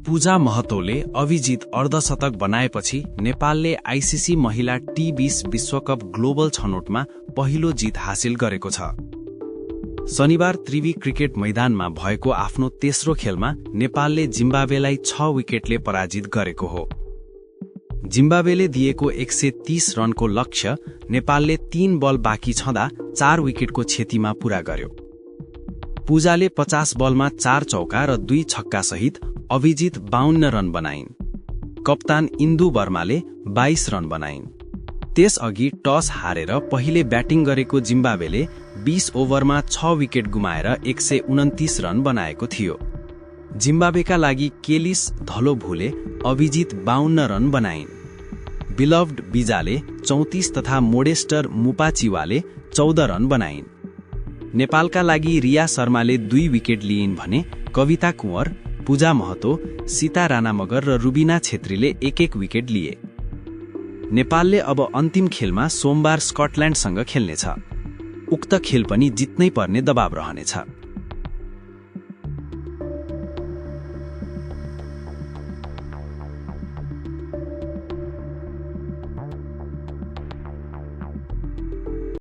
पूजा महतोले अभिजित अर्धशतक बनाएपछि नेपालले आईसीसी महिला टी20 विश्वकप ग्लोबल छनौटमा पहिलो जित हासिल गरेको छ। शनिबार त्रिवी क्रिकेट मैदानमा भएको आफ्नो तेस्रो खेलमा नेपालले जिम्बाब्वेलाई 6 विकेटले पराजित गरेको हो। जिम्बाब्वेले दिएको 130 रनको लक्ष्य नेपालले 3 बल बाँकी छँदा 4 विकेटको क्षतिमा पूरा गर्यो। पूजाले 50 बलमा 4 चौका र 2 छक्का सहित अभिजित 52 रन बनाइन्। कप्तान इन्दु वर्माले 22 रन बनाइन्। त्यसअघि टस हारेर पहिले ब्याटिङ गरेको जिम्बाब्वेले 20 ओभरमा 6 विकेट गुमाएर 129 रन बनाएको थियो। जिम्बाब्वेका लागि केलिस धलोभुले अभिजित 52 रन बनाइन्। बिलभड बिजाले 34 तथा मोडेस्टर मुपाचिवाले 14 रन बनाइन्। नेपालका लागि रिया शर्माले 2 विकेट लिइन् भने कविता कुँवर, पूजा महतो, सीता राणा मगर र रुबिना छेत्रीले 1-1 विकेट लिए। नेपालले अब अन्तिम खेलमा सोमबार स्कटल्याण्डसँग खेल्नेछ। उक्त खेल पनि जित्नै पर्ने दबाव रहनेछ।